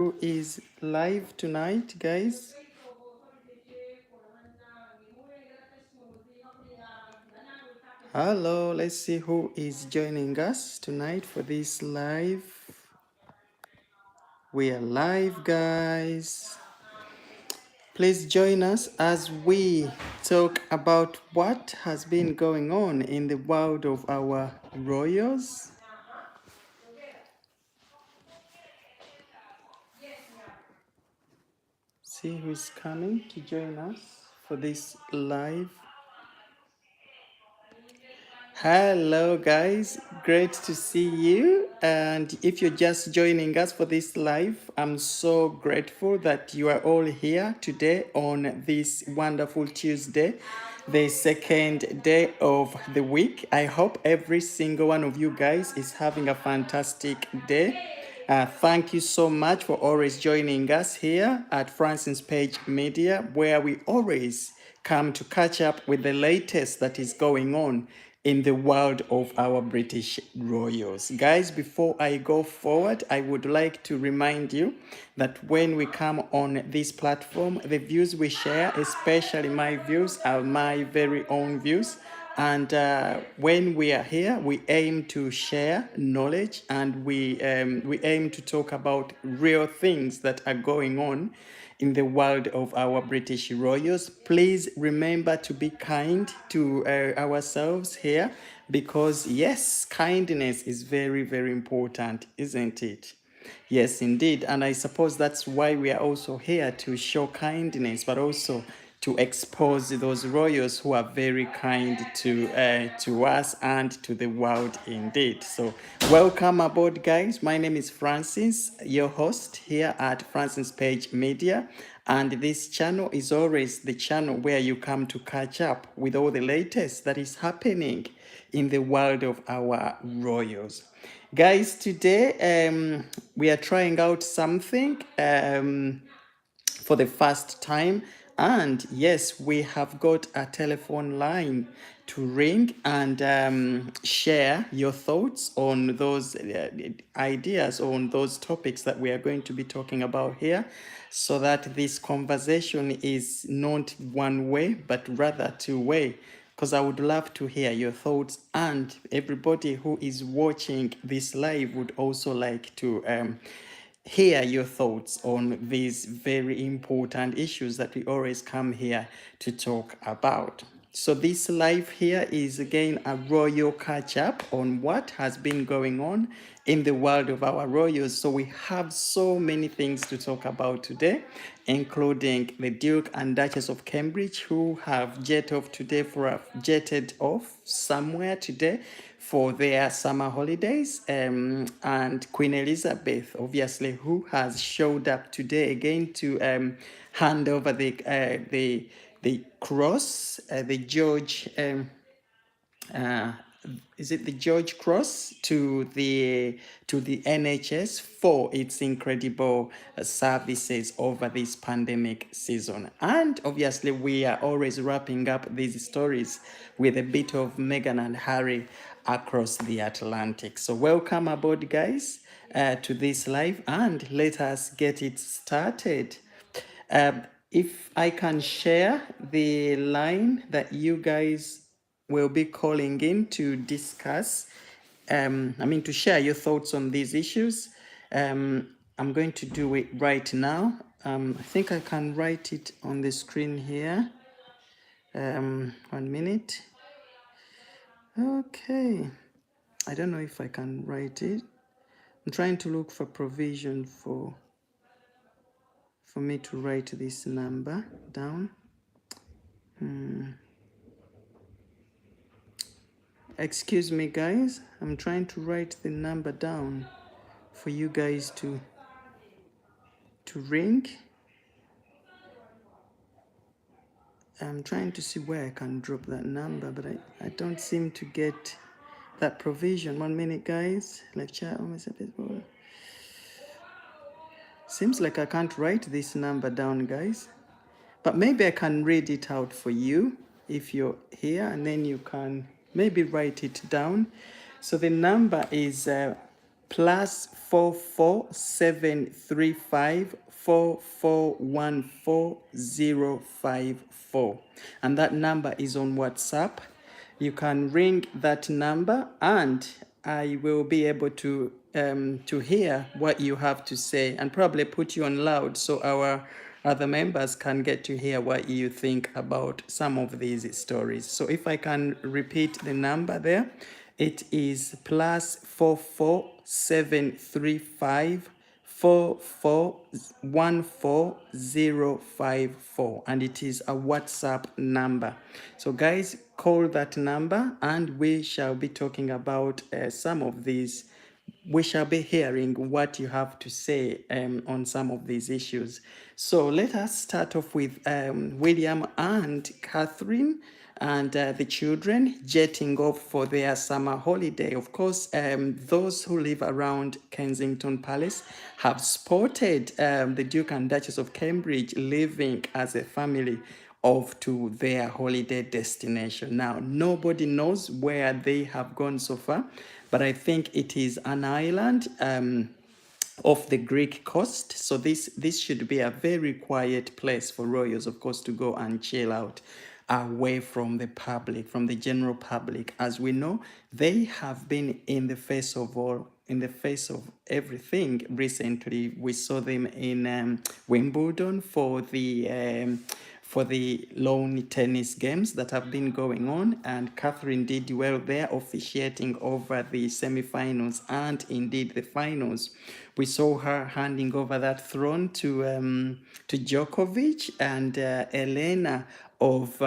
Who is live tonight, guys? Hello, let's see who is joining us tonight for this live. We are live, guys. Please join us as we talk about what has been going on in the world of our royals. See who is coming to join us for this live. Hello, guys. Great to see you. And if you're just joining us for this live, I'm so grateful that you are all here today on this wonderful Tuesday, the second day of the week. I hope every single one of you guys is having a fantastic day. Thank you so much for always joining us here at Francis Page Media, where we always come to catch up with the latest that is going on in the world of our British royals. Guys, before I go forward, I would like to remind you that when we come on this platform, the views we share, especially my views, are my very own views. And when we are here, we aim to share knowledge, and we aim to talk about real things that are going on in the world of our British royals. Please remember to be kind to ourselves here, because yes, kindness is very, very important, isn't it? Yes, indeed. And I suppose that's why we are also here, to show kindness, but also to expose those royals who are very kind to us and to the world indeed. So welcome aboard, guys. My name is Francis, your host here at Francis Page Media. And this channel is always the channel where you come to catch up with all the latest that is happening in the world of our royals. Guys, today we are trying out something for the first time. And yes, we have got a telephone line to ring and share your thoughts on those ideas, on those topics that we are going to be talking about here, so that this conversation is not one way, but rather two-way. Because I would love to hear your thoughts, and everybody who is watching this live would also like to hear your thoughts on these very important issues that we always come here to talk about. So this live here is again a royal catch up on what has been going on in the world of our royals. So we have so many things to talk about today, including the Duke and Duchess of Cambridge, who have jetted off somewhere today for their summer holidays, and Queen Elizabeth, obviously, who has showed up today again to hand over the cross, the George. Is it the George Cross to the NHS for its incredible services over this pandemic season. And obviously we are always wrapping up these stories with a bit of Meghan and Harry across the Atlantic. So welcome aboard, guys, to this live, and let us get it started. If I can share the line that you guys will be calling in to discuss, to share your thoughts on these issues. I'm going to do it right now. I think I can write it on the screen here. 1 minute. Okay. I don't know if I can write it. I'm trying to look for provision for me to write this number down. Excuse me, guys. I'm trying to write the number down for you guys to ring. I'm trying to see where I can drop that number, but I don't seem to get that provision. 1 minute, guys. Like chat almost a bit more. Seems like I can't write this number down, guys. But maybe I can read it out for you if you're here, and then you can maybe write it down. So the number is +44735441404, and that number is on WhatsApp. You can ring that number, and I will be able to hear what you have to say, and probably put you on loud so our other members can get to hear what you think about some of these stories. So if I can repeat the number there, it is +44735441404, and it is a WhatsApp number. So guys, call that number and we shall be talking about some of these. We shall be hearing what you have to say on some of these issues. So let us start off with William and Catherine and the children jetting off for their summer holiday. Of course, those who live around Kensington Palace have spotted the Duke and Duchess of Cambridge leaving as a family off to their holiday destination. Now, nobody knows where they have gone so far, but I think it is an island off the Greek coast. So this should be a very quiet place for royals, of course, to go and chill out away from the public, from the general public. As we know, they have been in the face of everything recently. We saw them in Wimbledon for the lawn tennis games that have been going on, and Catherine did well there, officiating over the semi-finals and indeed the finals. We saw her handing over that throne to Djokovic and Elena of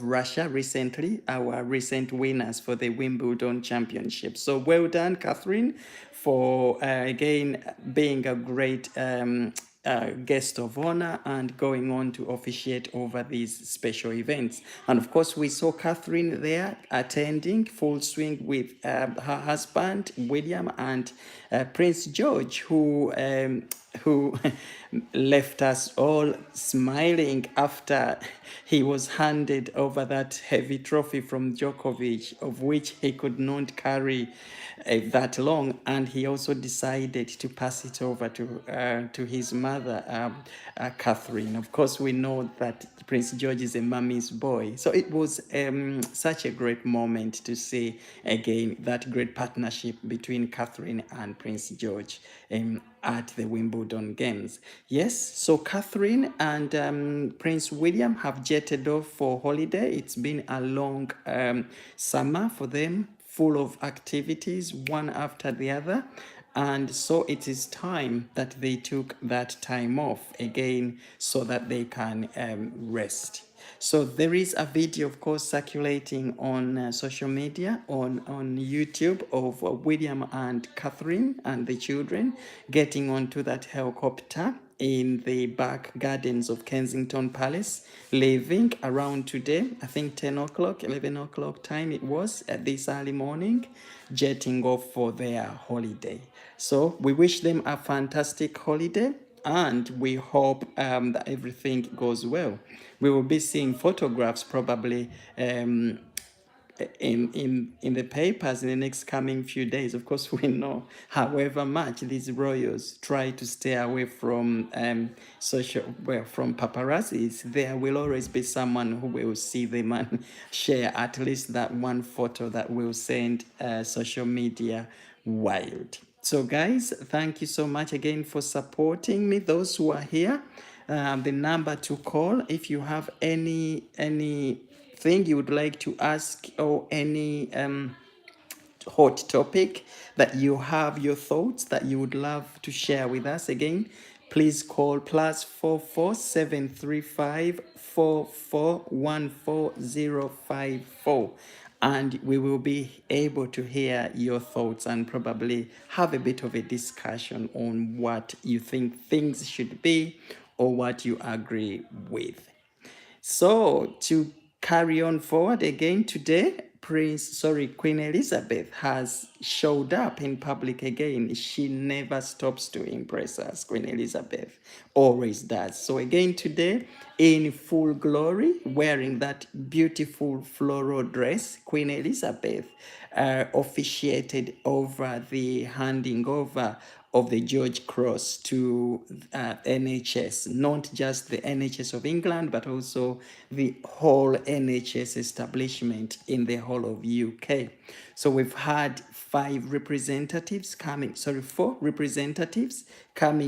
Russia recently, our recent winners for the Wimbledon Championship. So well done, Catherine, for again being a great guest of honor and going on to officiate over these special events. And of course, we saw Catherine there attending full swing with her husband, William, and Prince George, who left us all smiling after he was handed over that heavy trophy from Djokovic, of which he could not carry that long, and he also decided to pass it over to his mother, Catherine. Of course, we know that Prince George is a mummy's boy, so it was such a great moment to see again that great partnership between Catherine and Prince George at the Wimbledon Games. Yes, so Catherine and Prince William have jetted off for holiday. It's been a long summer for them, full of activities, one after the other. And so it is time that they took that time off again so that they can rest. So there is a video, of course, circulating on social media, on YouTube, of William and Catherine and the children getting onto that helicopter in the back gardens of Kensington Palace, leaving around today, I think 10 o'clock, 11 o'clock time it was, at this early morning, jetting off for their holiday. So we wish them a fantastic holiday, and we hope that everything goes well. We will be seeing photographs probably in the papers in the next coming few days. Of course, we know however much these royals try to stay away from from paparazzis, there will always be someone who will see them and share at least that one photo that will send social media wild. So guys, thank you so much again for supporting me, those who are here. The number to call if you have anything you would like to ask, or any hot topic that you have your thoughts that you would love to share with us. Again, please call +44735441404, and we will be able to hear your thoughts and probably have a bit of a discussion on what you think things should be or what you agree with. So to carry on forward again today, Queen Elizabeth has showed up in public again. She never stops to impress us. Queen Elizabeth always does. So again today, in full glory, wearing that beautiful floral dress, Queen Elizabeth officiated over the handing over of the George Cross to NHS, not just the NHS of England, but also the whole NHS establishment in the whole of UK. So we've had four representatives coming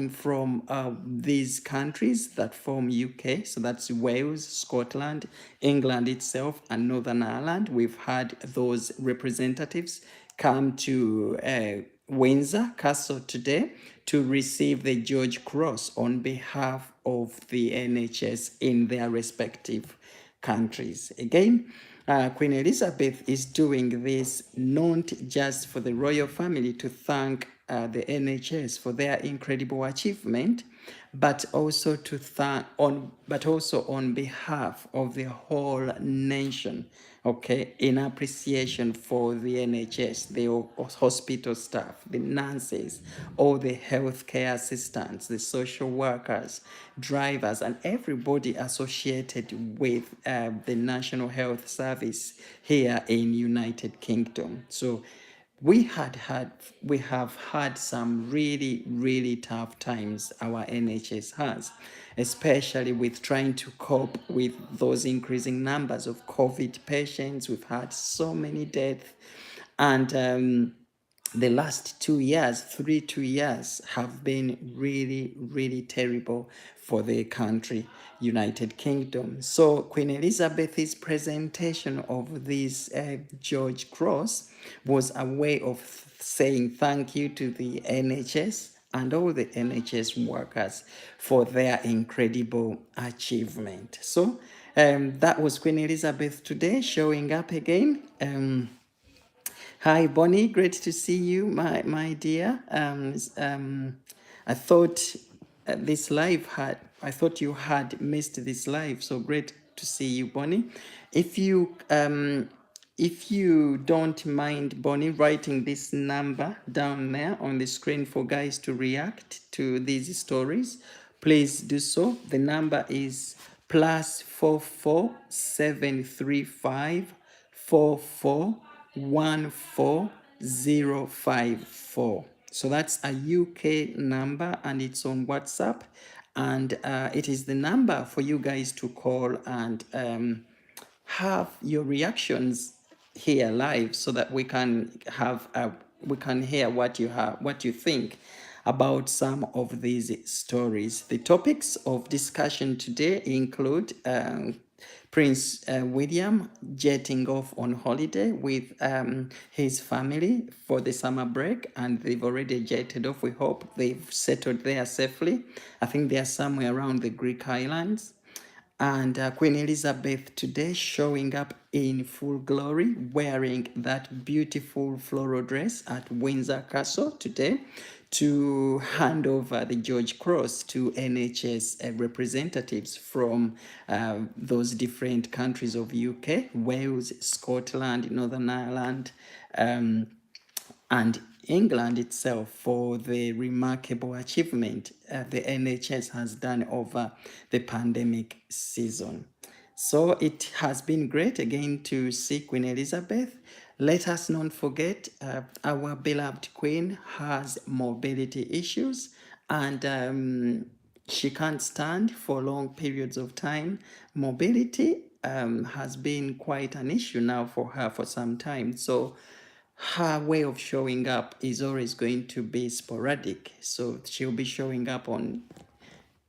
from these countries that form UK. So that's Wales, Scotland, England itself, and Northern Ireland. We've had those representatives come to Windsor Castle today to receive the George Cross on behalf of the NHS in their respective countries. Again, Queen Elizabeth is doing this not just for the royal family to thank the NHS for their incredible achievement, but also on behalf of the whole nation, okay, in appreciation for the NHS, the hospital staff, the nurses, all the healthcare assistants, the social workers, drivers, and everybody associated with the National Health Service here in United Kingdom. So we have had some really tough times, our NHS has, especially with trying to cope with those increasing numbers of COVID patients. We've had so many deaths, and the last 2 years, 2 years have been really terrible for the country, United Kingdom. So Queen Elizabeth's presentation of this George Cross was a way of saying thank you to the NHS and all the NHS workers for their incredible achievement. So that was Queen Elizabeth today showing up again. Hi, Bonnie. Great to see you, my dear. I thought I thought you had missed this live, so great to see you, Bonnie. If you if you don't mind, Bonnie, writing this number down there on the screen for guys to react to these stories, please do so. The number is +44 735 44 14054. So that's a UK number and it's on WhatsApp. And it is the number for you guys to call and have your reactions here live so that we can hear what you think about some of these stories. The topics of discussion today include Prince William jetting off on holiday with his family for the summer break, and they've already jetted off. We hope they've settled there safely. I think they are somewhere around the Greek islands. And Queen Elizabeth today showing up in full glory, wearing that beautiful floral dress at Windsor Castle today to hand over the George Cross to NHS representatives from those different countries of UK, Wales, Scotland, Northern Ireland, and England itself for the remarkable achievement the NHS has done over the pandemic season. So it has been great again to see Queen Elizabeth. Let us not forget our beloved Queen has mobility issues, and she can't stand for long periods of time. Mobility has been quite an issue now for her for some time. So her way of showing up is always going to be sporadic. So she'll be showing up on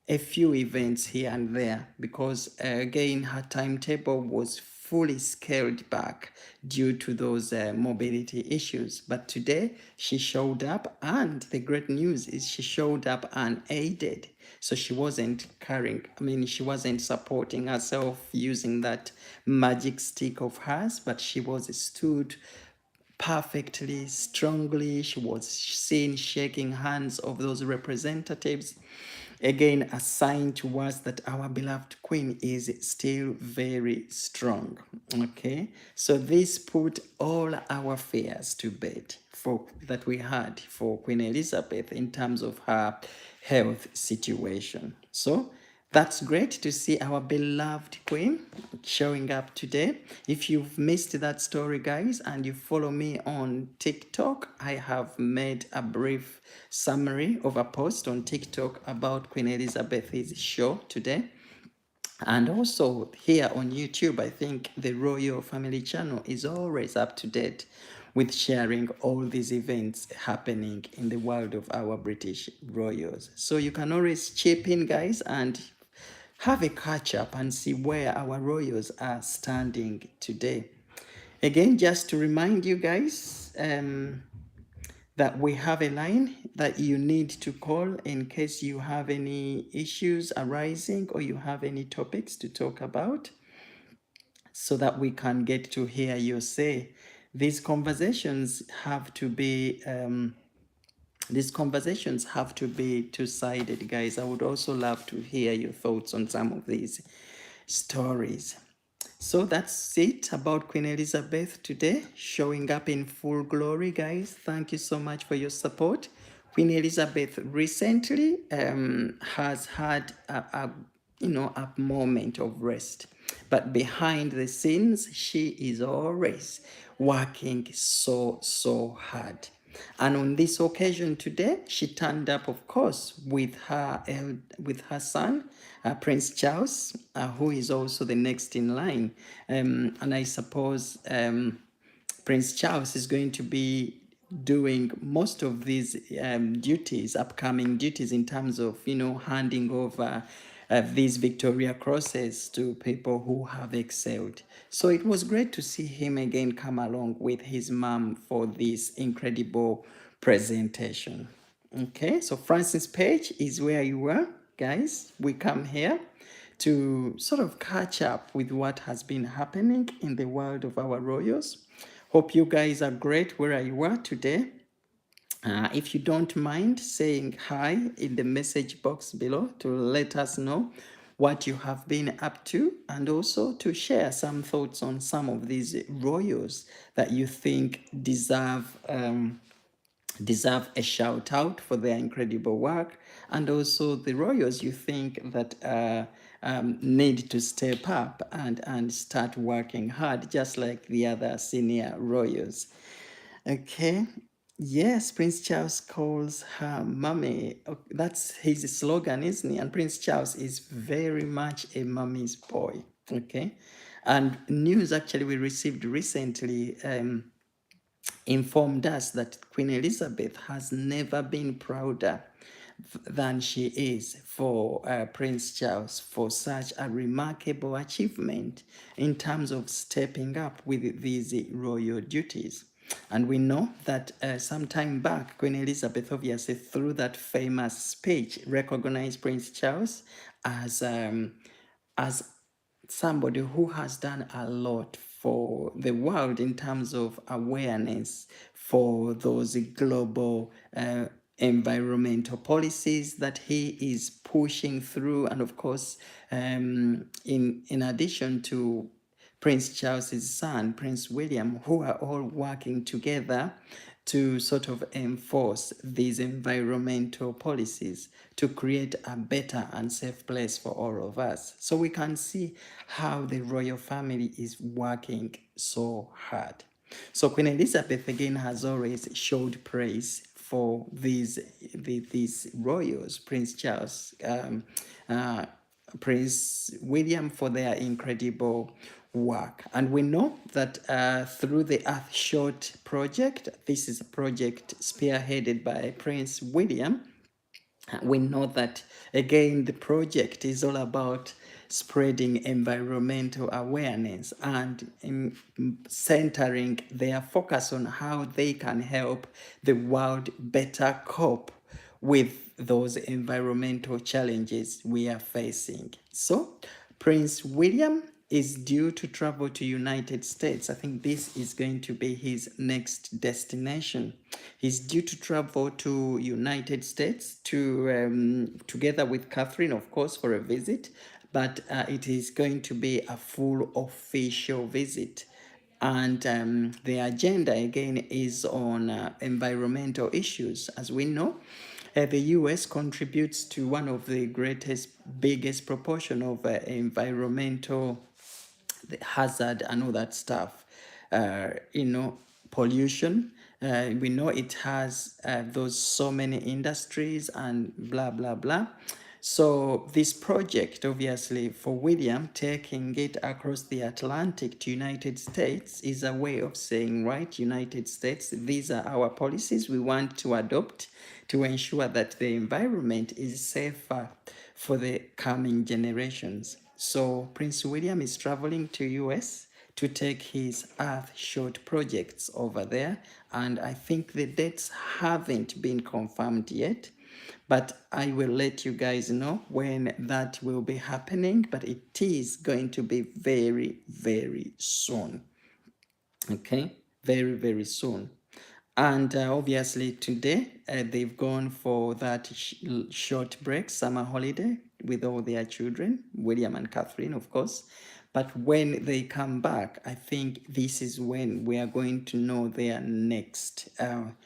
a few events here and there because, again, her timetable was fully scaled back due to those mobility issues. But today she showed up, and the great news is she showed up unaided. So she wasn't she wasn't supporting herself using that magic stick of hers, but she was stood perfectly, strongly. She was seen shaking hands of those representatives. Again, a sign to us that our beloved Queen is still very strong. Okay, so this put all our fears to bed for that we had for Queen Elizabeth in terms of her health situation. So that's great to see our beloved Queen showing up today. If you've missed that story, guys, and you follow me on TikTok, I have made a brief summary of a post on TikTok about Queen Elizabeth's show today. And also here on YouTube, I think the Royal Family Channel is always up to date with sharing all these events happening in the world of our British royals. So you can always chip in, guys, and have a catch up and see where our royals are standing today. Again, just to remind you guys, that we have a line that you need to call in case you have any issues arising or you have any topics to talk about, so that we can get to hear your say. These conversations have to be two-sided, guys. I would also love to hear your thoughts on some of these stories. So that's it about Queen Elizabeth today, showing up in full glory, guys. Thank you so much for your support. Queen Elizabeth recently has had a moment of rest, but behind the scenes, she is always working so hard. And on this occasion today, she turned up, of course, with her son, Prince Charles, who is also the next in line. And I suppose Prince Charles is going to be doing most of these upcoming duties, in terms of, handing over these Victoria Crosses to people who have excelled. So it was great to see him again come along with his mom for this incredible presentation. Okay, so Francis page is where you were, guys. We come here to sort of catch up with what has been happening in the world of our royals. Hope you guys are great where you are today. If you don't mind saying hi in the message box below to let us know what you have been up to, and also to share some thoughts on some of these royals that you think deserve a shout out for their incredible work, and also the royals you think that need to step up and start working hard, just like the other senior royals. Okay. Yes, Prince Charles calls her mommy. That's his slogan, isn't he? And Prince Charles is very much a mommy's boy. Okay. And news actually we received recently informed us that Queen Elizabeth has never been prouder than she is for Prince Charles for such a remarkable achievement in terms of stepping up with these royal duties. And we know that some time back, Queen Elizabeth, obviously, through that famous speech, recognized Prince Charles as somebody who has done a lot for the world in terms of awareness for those global environmental policies that he is pushing through. And of course, in addition to Prince Charles's son, Prince William, who are all working together to sort of enforce these environmental policies to create a better and safe place for all of us. So we can see how the royal family is working so hard. So Queen Elizabeth again has always showed praise for these royals, Prince Charles, Prince William, for their incredible work. And we know that through the Earthshot project, this is a project spearheaded by Prince William. We know that, again, the project is all about spreading environmental awareness and centering their focus on how they can help the world better cope with those environmental challenges we are facing. So, Prince William is due to travel to United States. I think this is going to be his next destination. He's due to travel to United States to together with Catherine, of course, for a visit. But it is going to be a full official visit. And the agenda again is on environmental issues. As we know, the US contributes to one of the biggest proportion of environmental hazard and all that stuff. Pollution. We know it has those so many industries and blah blah blah. So this project, obviously, for William, taking it across the Atlantic to United States is a way of saying, right, United States, these are our policies we want to adopt to ensure that the environment is safer for the coming generations. So Prince William is traveling to US to take his Earth Shot projects over there, and I think the dates haven't been confirmed yet. But I will let you guys know when that will be happening, but it is going to be very, very soon. Okay, very, very soon. And obviously today they've gone for that short break, summer holiday with all their children, William and Catherine, of course. But when they come back, I think this is when we are going to know their next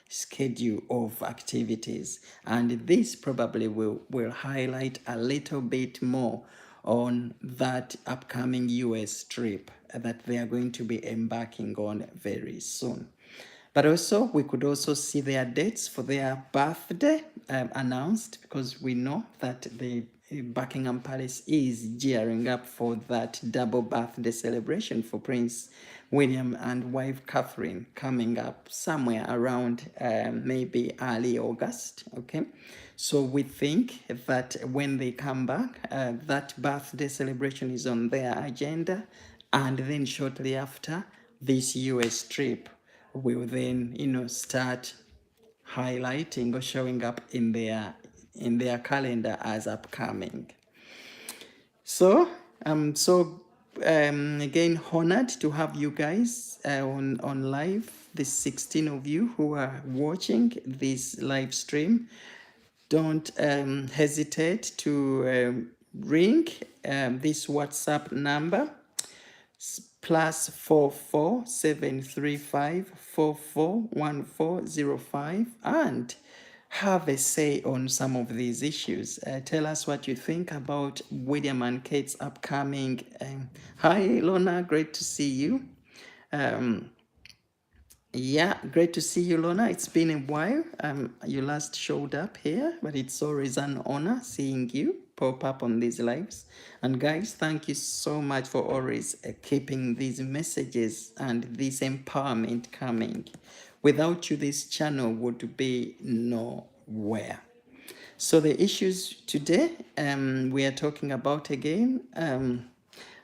schedule of activities. And this probably will highlight a little bit more on that upcoming US trip that they are going to be embarking on very soon. But also, we could also see their dates for their birthday announced, because we know that the Buckingham Palace is gearing up for that double birthday celebration for Prince William and wife Catherine, coming up somewhere around maybe early August. Okay, so we think that when they come back, that birthday celebration is on their agenda, and then shortly after, this US trip will then start highlighting or showing up in their calendar as upcoming. So I'm so again honored to have you guys on live, the 16 of you who are watching this live stream. Don't hesitate to ring this WhatsApp number, +44 735 441405, and have a say on some of these issues. Tell us what you think about William and Kate's upcoming. Hi, Lorna, great to see you. Yeah, great to see you, Lorna. It's been a while. You last showed up here, but it's always an honor seeing you pop up on these lives. And guys, thank you so much for always keeping these messages and this empowerment coming. Without you, this channel would be nowhere. So the issues today we are talking about again.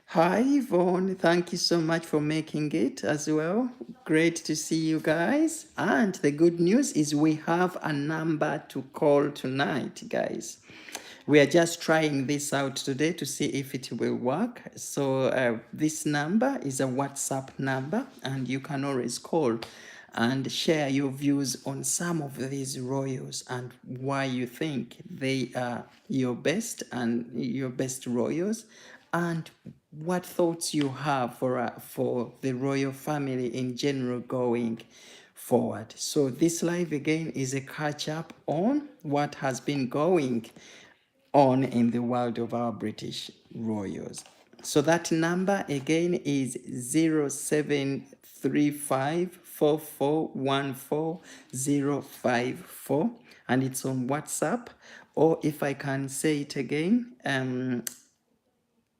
Hi, Yvonne. Thank you so much for making it as well. Great to see you guys. And the good news is we have a number to call tonight, guys. We are just trying this out today to see if it will work. So this number is a WhatsApp number, and you can always call and share your views on some of these royals and why you think they are your best royals, and what thoughts you have for the royal family in general going forward. So this live again is a catch up on what has been going on in the world of our British royals. So that number again is 0735441454, and it's on WhatsApp. Or if I can say it again,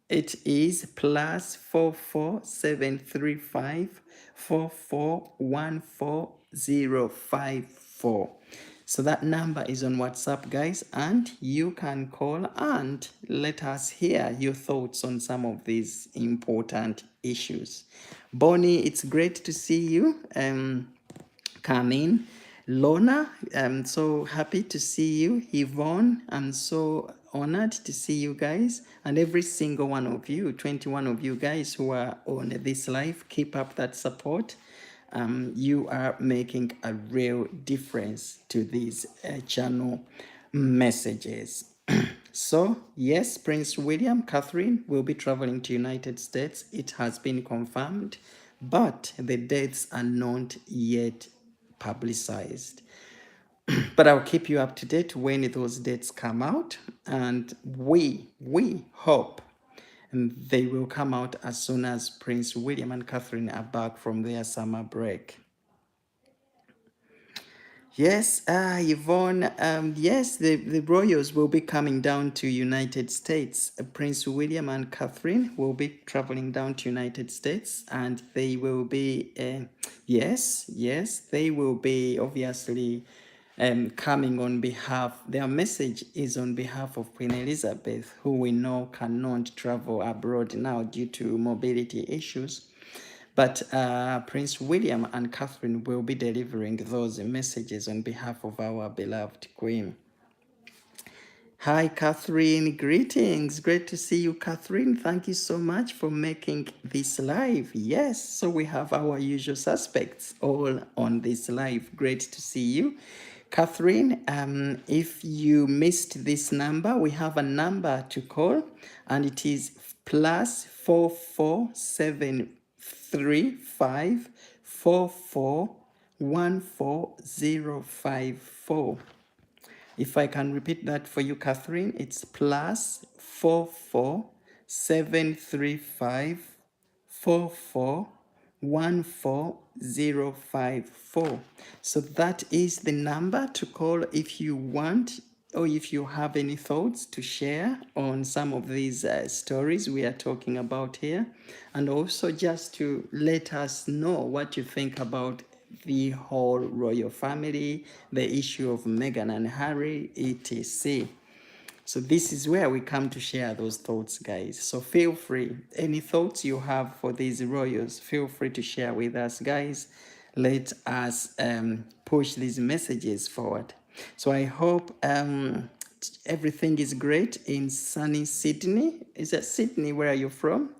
it is +44 735 441454. So that number is on WhatsApp, guys, and you can call and let us hear your thoughts on some of these important issues. Bonnie, it's great to see you. Come in. Lorna, I'm so happy to see you. Yvonne, I'm so honored to see you guys, and every single one of you, 21 of you guys who are on this live. Keep up that support. You are making a real difference to these channel messages. So yes, Prince William, Catherine will be traveling to United States. It has been confirmed, but the dates are not yet publicized. But I'll keep you up to date when those dates come out, and we hope they will come out as soon as Prince William and Catherine are back from their summer break. Yes, Yvonne, yes, the royals will be coming down to United States. Prince William and Catherine will be traveling down to United States, and they will be, yes, they will be obviously coming on behalf, their message is on behalf of Queen Elizabeth, who we know cannot travel abroad now due to mobility issues. But Prince William and Catherine will be delivering those messages on behalf of our beloved Queen. Hi, Catherine. Greetings. Great to see you, Catherine. Thank you so much for making this live. Yes, so we have our usual suspects all on this live. Great to see you. Catherine, if you missed this number, we have a number to call, and it is +4473544140054. If I can repeat that for you, Catherine, it's +4473544140054. So that is the number to call if you want, or if you have any thoughts to share on some of these stories we are talking about here, and also just to let us know what you think about the whole royal family, the issue of Meghan and Harry, etc. So this is where we come to share those thoughts, guys. So feel free. Any thoughts you have for these royals, feel free to share with us, guys. Let us push these messages forward. So I hope everything is great in sunny Sydney. Is that Sydney? Where are you from?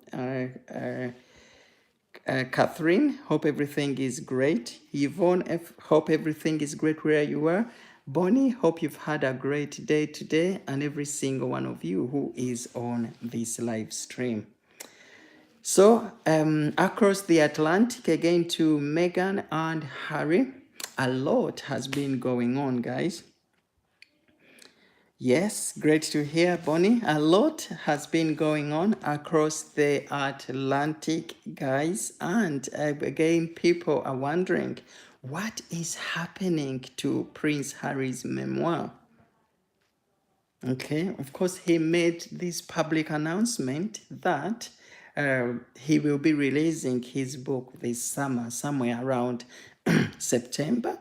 Catherine, hope everything is great. Yvonne, hope everything is great where you are. Bonnie, hope you've had a great day today, and every single one of you who is on this live stream. So, across the Atlantic, again to Meghan and Harry, a lot has been going on, guys. Yes, great to hear, Bonnie. A lot has been going on across the Atlantic, guys. And again, people are wondering, what is happening to Prince Harry's memoir? Okay, of course, he made this public announcement that he will be releasing his book this summer, somewhere around September.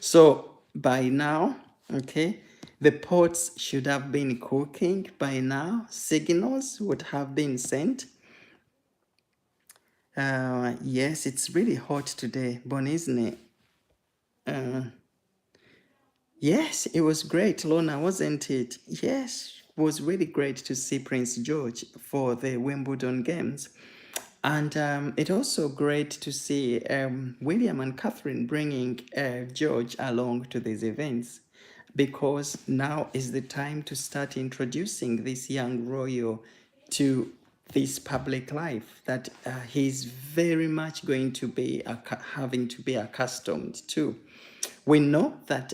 So by now, okay, the pots should have been cooking by now. Signals would have been sent. Yes, it's really hot today, Bonnie, isn't it? Yes, it was great, Lorna, wasn't it? Yes, it was really great to see Prince George for the Wimbledon Games. And it's also great to see William and Catherine bringing George along to these events, because now is the time to start introducing this young royal to this public life that he's very much going to be having to be accustomed to. We know that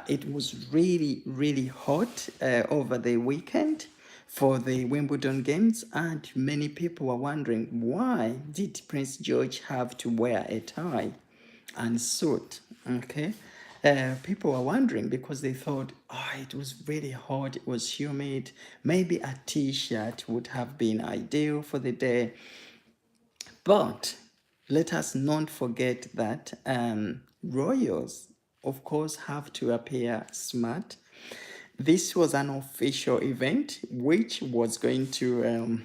it was really, really hot over the weekend for the Wimbledon Games, and many people were wondering, why did Prince George have to wear a tie and suit? Okay. People were wondering because they thought, oh, it was really hot, it was humid, maybe a t-shirt would have been ideal for the day. But let us not forget that royals, of course, have to appear smart. This was an official event which was going to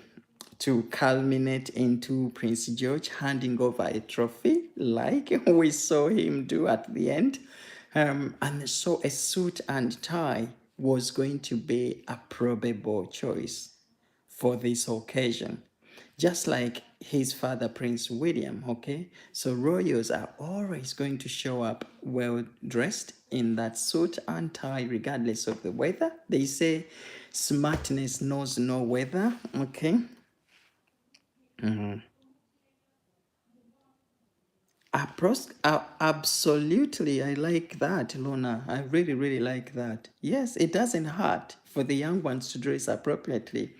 culminate into Prince George handing over a trophy, like we saw him do at the end. And so a suit and tie was going to be a probable choice for this occasion. Just like his father, Prince William, okay? So royals are always going to show up well dressed in that suit and tie, regardless of the weather. They say smartness knows no weather, okay? Absolutely, I like that, Luna. I really, really like that. Yes, it doesn't hurt for the young ones to dress appropriately.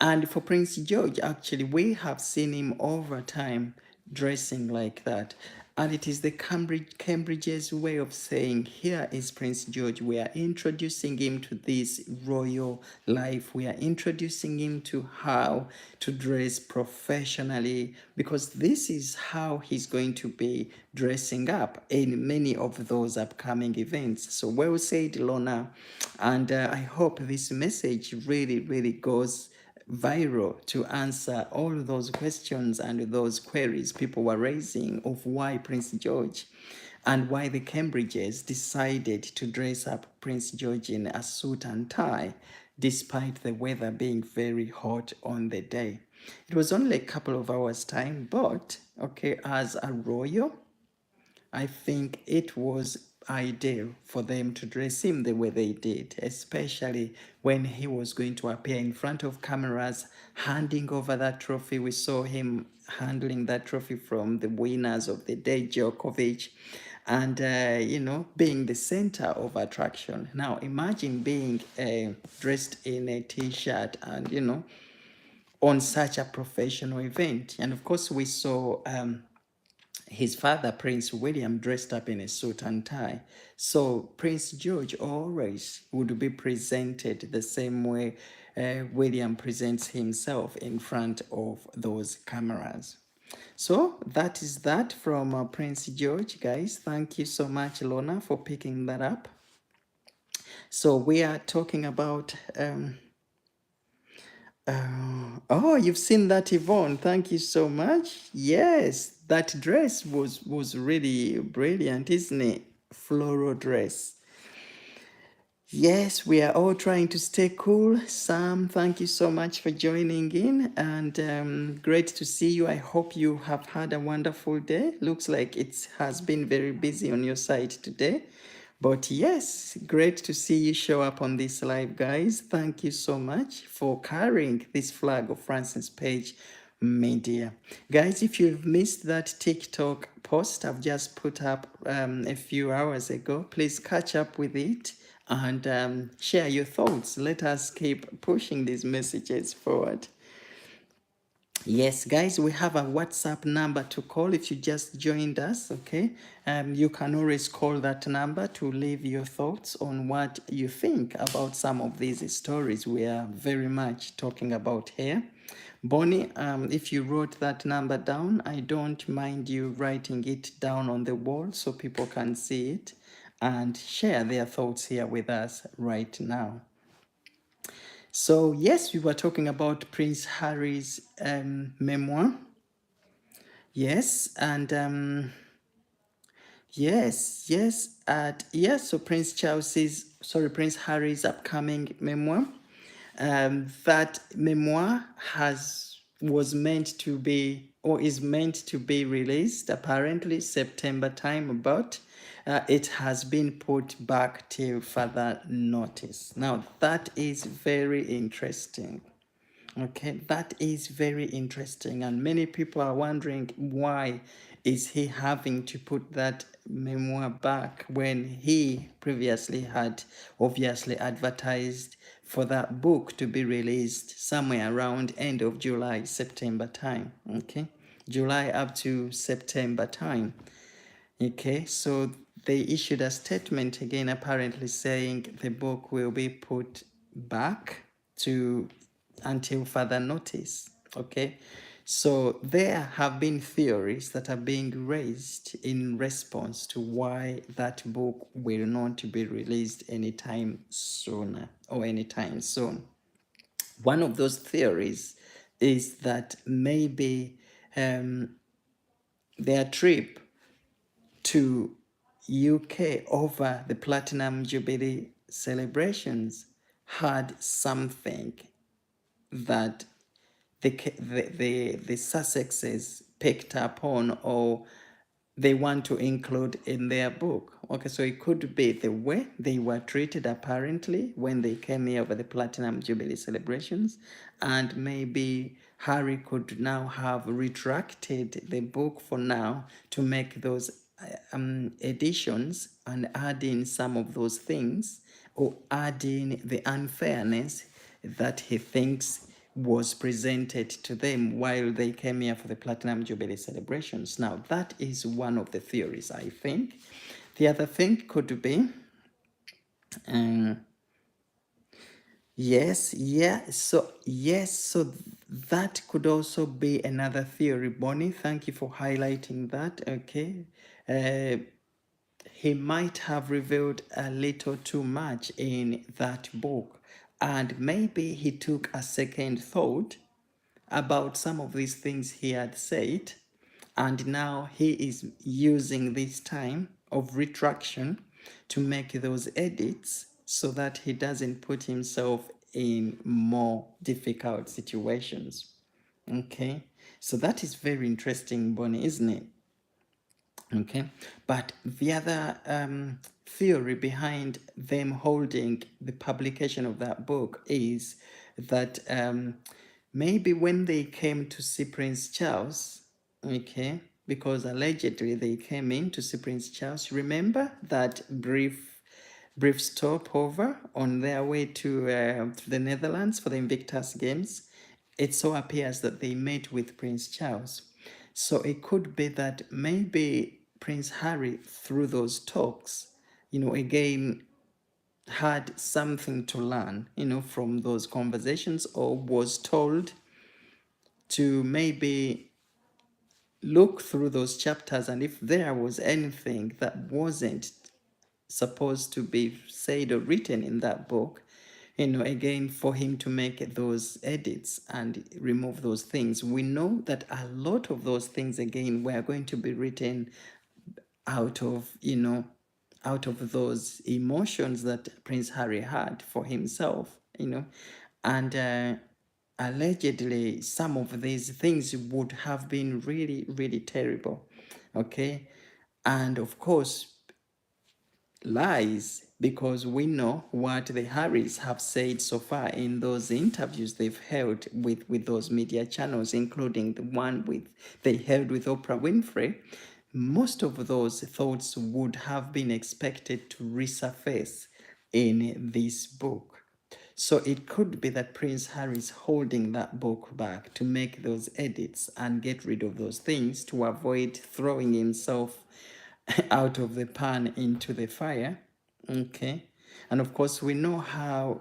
And for Prince George, actually, we have seen him over time dressing like that. And it is the Cambridge's way of saying, here is Prince George. We are introducing him to this royal life. We are introducing him to how to dress professionally, because this is how he's going to be dressing up in many of those upcoming events. So well said, Lorna. And I hope this message really, really goes viral to answer all those questions and those queries people were raising of why Prince George and why the Cambridges decided to dress up Prince George in a suit and tie despite the weather being very hot on the day. It was only a couple of hours time, but okay, as a royal, I think it was ideal for them to dress him the way they did, especially when he was going to appear in front of cameras, handing over that trophy. We saw him handling that trophy from the winners of the day, Djokovic, and being the center of attraction. Now, imagine being dressed in a t-shirt and on such a professional event. And of course, we saw his father, Prince William, dressed up in a suit and tie. So Prince George always would be presented the same way William presents himself in front of those cameras. So that is that from Prince George, guys. Thank you so much, Lona, for picking that up. So we are talking about oh, you've seen that, Yvonne. Thank you so much. Yes, that dress was really brilliant, isn't it? Floral dress. Yes, we are all trying to stay cool. Sam, thank you so much for joining in, and great to see you. I hope you have had a wonderful day. Looks like it has been very busy on your side today. But yes, great to see you show up on this live, guys. Thank you so much for carrying this flag of Francis Page Media. Guys, if you've missed that TikTok post I've just put up a few hours ago, please catch up with it and share your thoughts. Let us keep pushing these messages forward. Yes, guys, we have a WhatsApp number to call if you just joined us, okay? You can always call that number to leave your thoughts on what you think about some of these stories we are very much talking about here. Bonnie, if you wrote that number down, I don't mind you writing it down on the wall so people can see it and share their thoughts here with us right now. So yes, we were talking about Prince Harry's memoir. Yes, and yes. So Prince Harry's upcoming memoir. That memoir was meant to be or is meant to be released apparently September time, but it has been put back till further notice. Now that is very interesting. Okay, that is very interesting, and many people are wondering why is he having to put that memoir back when he previously had obviously advertised for that book to be released somewhere around end of July, September time. Okay, July up to September time. Okay, so they issued a statement again, apparently saying the book will be put back to until further notice. Okay, so there have been theories that are being raised in response to why that book will not be released anytime sooner or anytime soon. One of those theories is that maybe their trip to UK over the Platinum Jubilee celebrations had something that the Sussexes picked up on, or they want to include in their book. Okay, so it could be the way they were treated apparently when they came here over the Platinum Jubilee celebrations, and maybe Harry could now have retracted the book for now to make those editions and add in some of those things, or add in the unfairness that he thinks was presented to them while they came here for the Platinum Jubilee celebrations. Now, that is one of the theories, I think. The other thing could be, so that could also be another theory, Bonnie. Thank you for highlighting that. Okay. He might have revealed a little too much in that book, and maybe he took a second thought about some of these things he had said, and now he is using this time of retraction to make those edits so that he doesn't put himself in more difficult situations. Okay, so that is very interesting, Bonnie, isn't it? Okay, but the other theory behind them holding the publication of that book is that maybe when they came to see Prince Charles, okay, because allegedly they came in to see Prince Charles. Remember that brief stopover on their way to the Netherlands for the Invictus Games? It so appears that they met with Prince Charles. So it could be that maybe Prince Harry, through those talks, again, had something to learn, from those conversations, or was told to maybe look through those chapters, and if there was anything that wasn't supposed to be said or written in that book, again, for him to make those edits and remove those things. We know that a lot of those things, again, were going to be written out of, out of those emotions that Prince Harry had for himself, and allegedly some of these things would have been really, really terrible. Okay. And of course, lies, because we know what the Harrys have said so far in those interviews they've held with those media channels, including the one they held with Oprah Winfrey. Most of those thoughts would have been expected to resurface in this book. So it could be that Prince Harry is holding that book back to make those edits and get rid of those things to avoid throwing himself out of the pan into the fire. Okay. And of course, we know how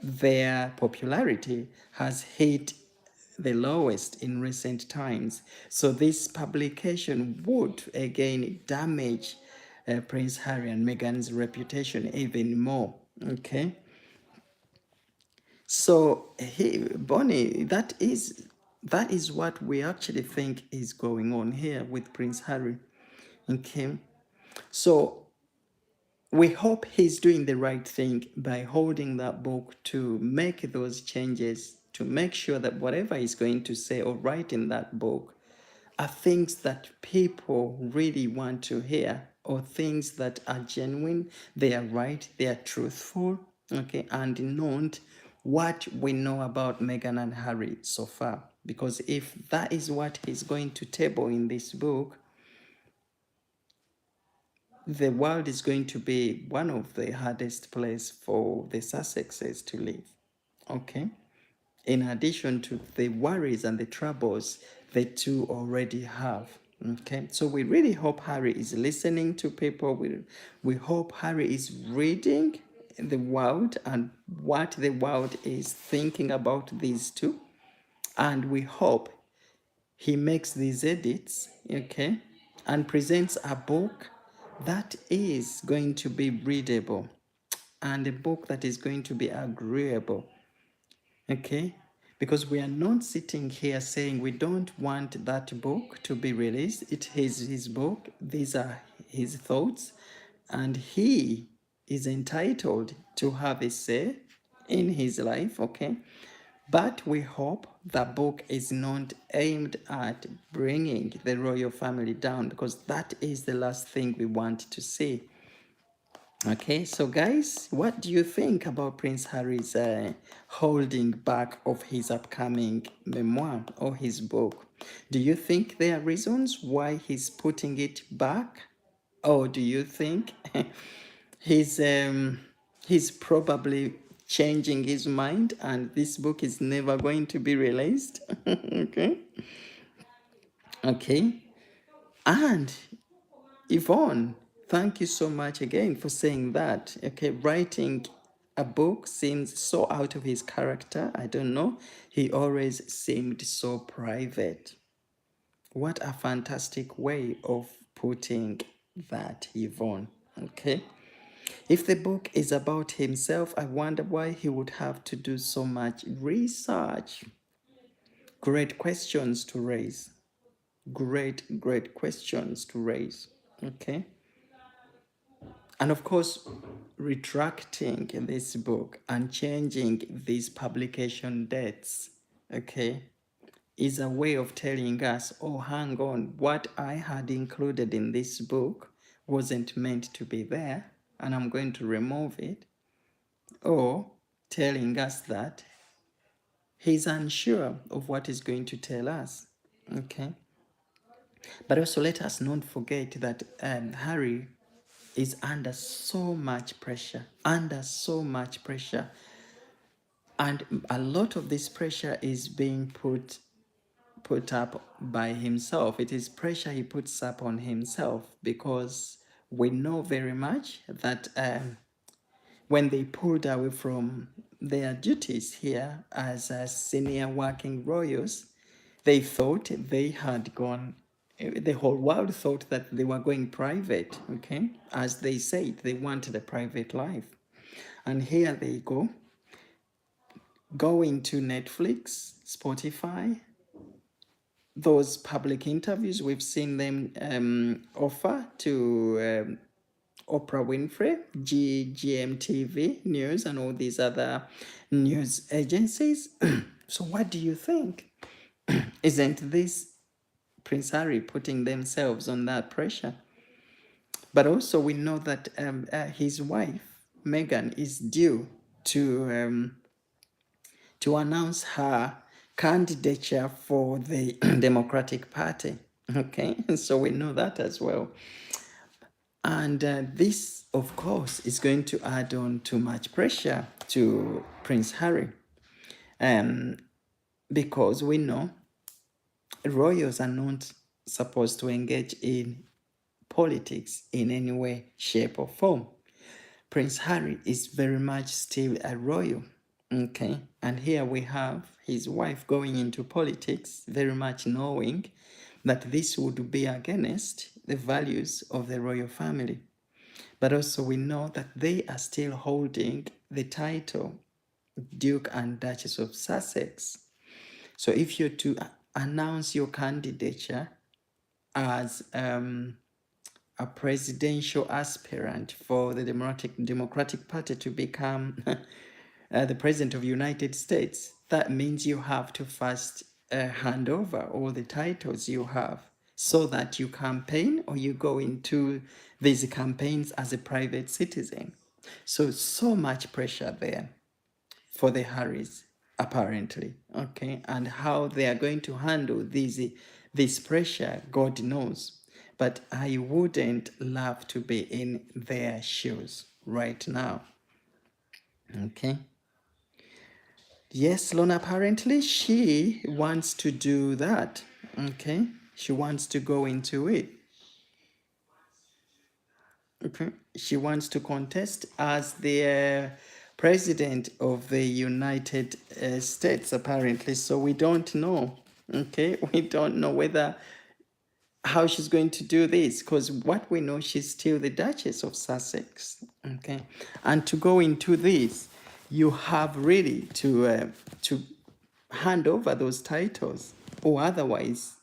their popularity has hit the lowest in recent times. So this publication would again damage Prince Harry and Meghan's reputation even more. Okay. So, Bonnie, that is what we actually think is going on here with Prince Harry. Okay. So we hope he's doing the right thing by holding that book to make those changes, to make sure that whatever he's going to say or write in that book are things that people really want to hear, or things that are genuine, they are right, they are truthful, okay, and not what we know about Meghan and Harry so far. Because if that is what he's going to table in this book, the world is going to be one of the hardest places for the Sussexes to live. Okay? In addition to the worries and the troubles the two already have. Okay? So we really hope Harry is listening to people. We hope Harry is reading the world and what the world is thinking about these two. And we hope he makes these edits, okay, and presents a book that is going to be readable, and a book that is going to be agreeable, okay, because we are not sitting here saying we don't want that book to be released. It is his book, these are his thoughts, and he is entitled to have a say in his life, okay? But we hope the book is not aimed at bringing the royal family down, because that is the last thing we want to see. Okay, so guys, what do you think about Prince Harry's holding back of his upcoming memoir or his book? Do you think there are reasons why he's putting it back? Or do you think he's he's probably changing his mind and this book is never going to be released? Okay. Okay. And Yvonne, thank you so much again for saying that. Okay, writing a book seems so out of his character. I don't know. He always seemed so private. What a fantastic way of putting that, Yvonne. Okay. If the book is about himself, I wonder why he would have to do so much research. Great questions to raise. Great questions to raise. Okay. And of course, retracting this book and changing these publication dates, okay, is a way of telling us, oh, hang on, what I had included in this book wasn't meant to be there, and I'm going to remove it. Or telling us that he's unsure of what he's going to tell us, okay? But also let us not forget that Harry is under so much pressure, and a lot of this pressure is being put up by himself. It is pressure he puts up on himself, because we know very much that when they pulled away from their duties here as senior working royals, they thought they had gone, the whole world thought that they were going private, okay? As they said, they wanted a private life. And here they go, going to Netflix, Spotify, those public interviews we've seen them offer to Oprah Winfrey, GMTV News, and all these other news agencies. So what do you think? Isn't this Prince Harry putting themselves on that pressure? But also we know that his wife, Meghan, is due to announce her candidature for the Democratic Party. Okay, so we know that as well. And this, of course, is going to add on too much pressure to Prince Harry. Because we know royals are not supposed to engage in politics in any way, shape, or form. Prince Harry is very much still a royal. Okay, and here we have his wife going into politics, very much knowing that this would be against the values of the royal family. But also we know that they are still holding the title Duke and Duchess of Sussex. So if you're to announce your candidature as a presidential aspirant for the Democratic Party to become the President of the United States, that means you have to first hand over all the titles you have so that you campaign or you go into these campaigns as a private citizen. So much pressure there for the Harrys, apparently, okay? And how they are going to handle this pressure, God knows. But I wouldn't love to be in their shoes right now, okay? Yes, Lona, apparently she wants to do that, okay? She wants to go into it. Okay. She wants to contest as the president of the United States, apparently. So we don't know. Okay, we don't know whether how she's going to do this, because what we know, she's still the Duchess of Sussex. Okay, and to go into this, you have really to hand over those titles, or otherwise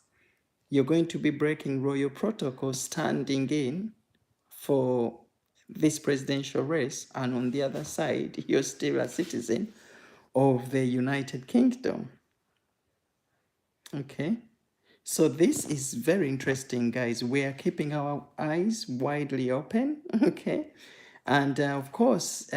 you're going to be breaking royal protocol, standing in for this presidential race, and on the other side, you're still a citizen of the United Kingdom. Okay. So this is very interesting, guys. We are keeping our eyes widely open, okay? And of course,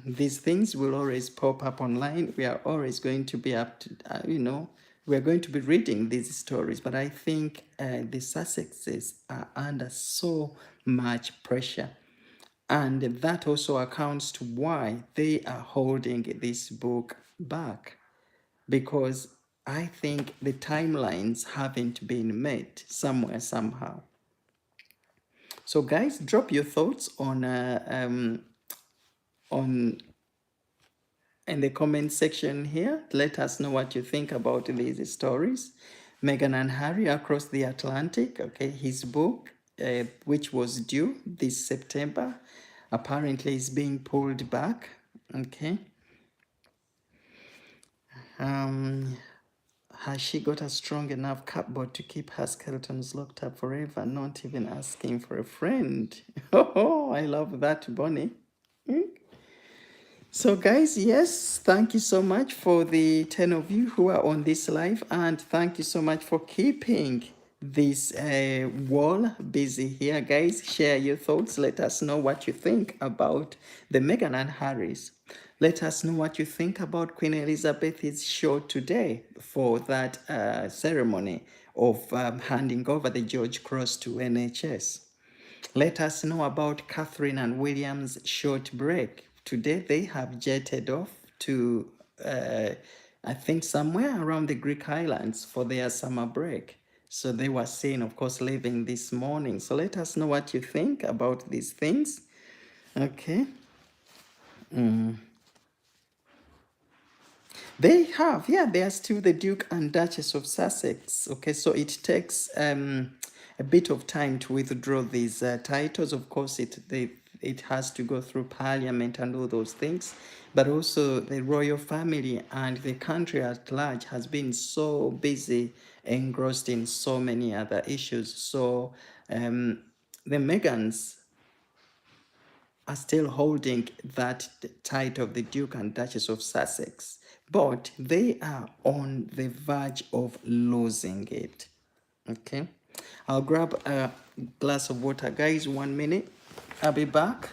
these things will always pop up online. We are always going to be up to, we're going to be reading these stories. But I think the Sussexes are under so much pressure. And that also accounts to why they are holding this book back, because I think the timelines haven't been met somewhere, somehow. So, guys, drop your thoughts on in the comment section here. Let us know what you think about these stories. Meghan and Harry across the Atlantic. Okay, his book, which was due this September, apparently is being pulled back. Okay. Has she got a strong enough cupboard to keep her skeletons locked up forever, not even asking for a friend? Oh, I love that, Bonnie. So, guys, yes, thank you so much for the 10 of you who are on this live, and thank you so much for keeping this wall busy here. Guys, share your thoughts. Let us know what you think about the Meghan and Harry's. Let us know what you think about Queen Elizabeth's show today for that ceremony of handing over the George Cross to NHS. Let us know about Catherine and William's short break. Today they have jetted off to, I think, somewhere around the Greek islands for their summer break. So they were seen, of course, leaving this morning. So let us know what you think about these things. Okay. They have, yeah, they are still the Duke and Duchess of Sussex. Okay, so it takes a bit of time to withdraw these titles. Of course, it has to go through Parliament and all those things, but also the royal family and the country at large has been so busy, engrossed in so many other issues. So the Megans are still holding that title of the Duke and Duchess of Sussex, but they are on the verge of losing it. Okay, I'll grab a glass of water, guys. 1 minute. I'll be back.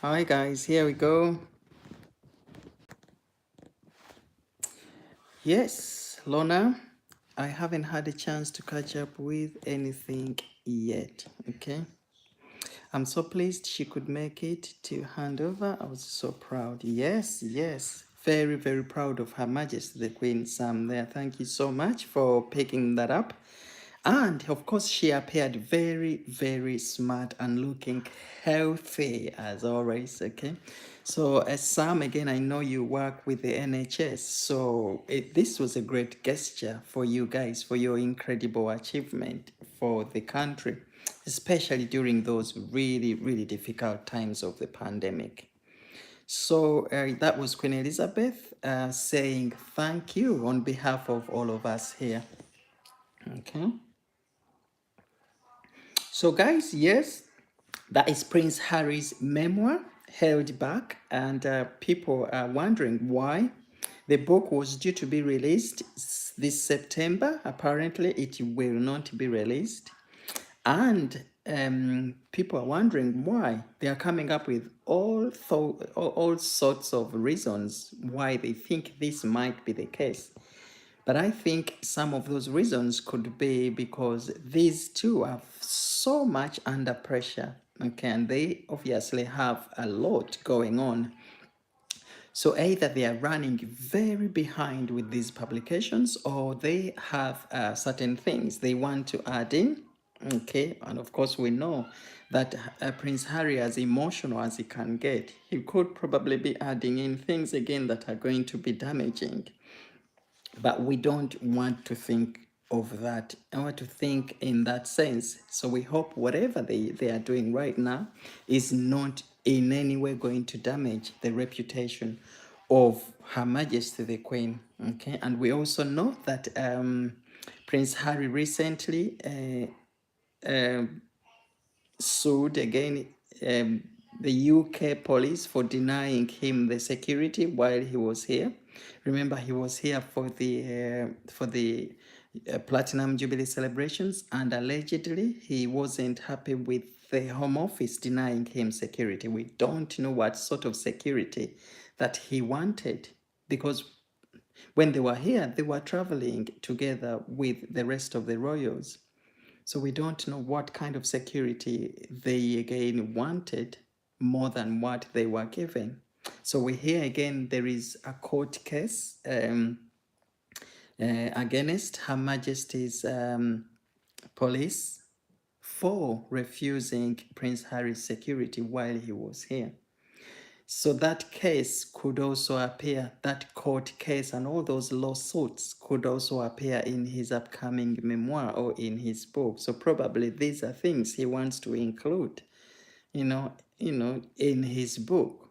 Hi, guys. Here we go. Yes, Lorna, I haven't had a chance to catch up with anything yet. Okay. I'm so pleased she could make it to hand over. I was so proud. Yes, yes. Very, very proud of Her Majesty the Queen Sam there. Thank you so much for picking that up. And of course, she appeared very, very smart and looking healthy as always. Okay. So, Sam, again, I know you work with the NHS. So, this was a great gesture for you guys for your incredible achievement for the country, especially during those really, really difficult times of the pandemic. So, that was Queen Elizabeth saying thank you on behalf of all of us here. Okay. So, guys, yes, that is Prince Harry's memoir held back, and people are wondering why. The book was due to be released this September. Apparently, it will not be released. And people are wondering why. They are coming up with all sorts of reasons why they think this might be the case. But I think some of those reasons could be because these two are so much under pressure, okay, and they obviously have a lot going on. So either they are running very behind with these publications, or they have certain things they want to add in. Okay, and of course we know that Prince Harry, as emotional as he can get, he could probably be adding in things again that are going to be damaging. But we don't want to think of that. I want to think in that sense. So we hope whatever they are doing right now is not in any way going to damage the reputation of Her Majesty the Queen. Okay, and we also know that Prince Harry recently sued again the UK police for denying him the security while he was here. Remember, he was here for the Platinum Jubilee celebrations, and allegedly he wasn't happy with the Home Office denying him security. We don't know what sort of security that he wanted, because when they were here, they were traveling together with the rest of the royals. So we don't know what kind of security they again wanted more than what they were given. So we hear again there is a court case against Her Majesty's police for refusing Prince Harry's security while he was here. So that case could also appear, that court case and all those lawsuits could also appear in his upcoming memoir or in his book. So probably these are things he wants to include, in his book.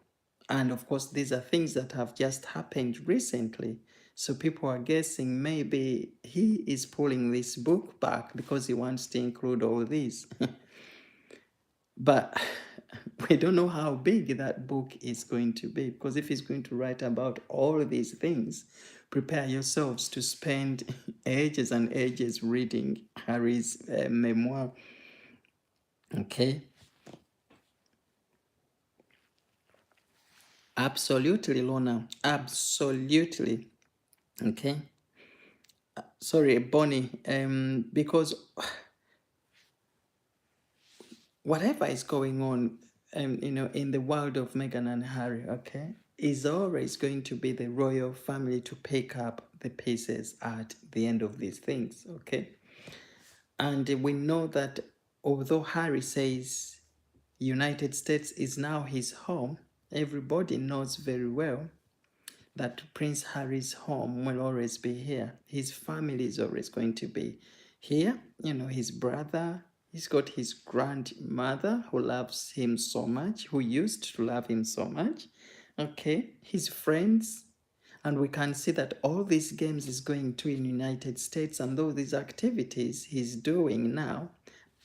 And of course, these are things that have just happened recently. So people are guessing maybe he is pulling this book back because he wants to include all these. But we don't know how big that book is going to be, because if he's going to write about all of these things, prepare yourselves to spend ages and ages reading Harry's memoir. Okay. Absolutely, Lona. Absolutely. Okay. Sorry, Bonnie. Because whatever is going on, in the world of Meghan and Harry, okay, is always going to be the royal family to pick up the pieces at the end of these things, okay? And we know that although Harry says United States is now his home, everybody knows very well that Prince Harry's home will always be here. His family is always going to be here. His brother, he's got his grandmother who loves him so much, who used to love him so much. Okay, his friends. And we can see that all these games he's going to in United States, and all these activities he's doing now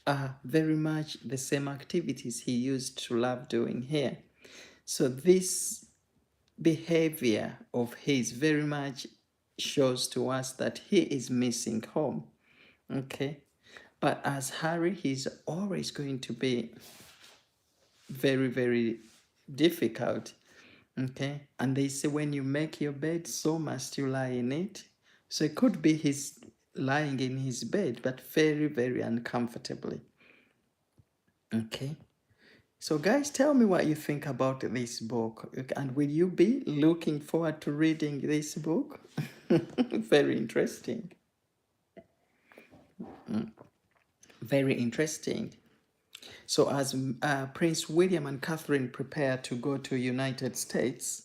are very much the same activities he used to love doing here. So this behavior of his very much shows to us that he is missing home. Okay, but as Harry, he's always going to be very, very difficult. Okay, and they say when you make your bed, so must you lie in it. So it could be he's lying in his bed, but very, very uncomfortably. Okay. So guys, tell me what you think about this book. And will you be looking forward to reading this book? Very interesting. Very interesting. So as Prince William and Catherine prepare to go to United States,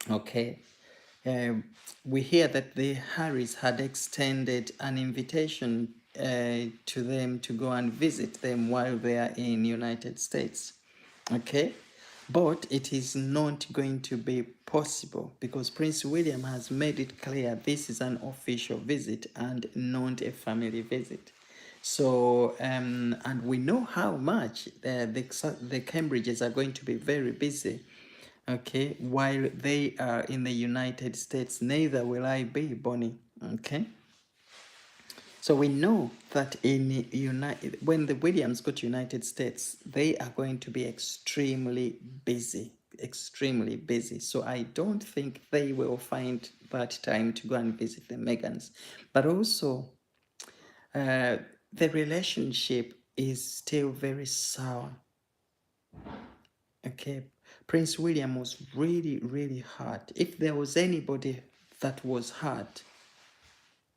okay, we hear that the Harrys had extended an invitation to them to go and visit them while they are in United States. Okay, but it is not going to be possible because Prince William has made it clear this is an official visit and not a family visit. So, and we know how much the Cambridges are going to be very busy. Okay, while they are in the United States, neither will I be, Bonnie. Okay. So we know that when the Williams go to United States, they are going to be extremely busy. extremely busy. So I don't think they will find that time to go and visit the Megans. But also, uh, the relationship is still very sour. Okay, Prince William was really, really hurt. If there was anybody that was hurt,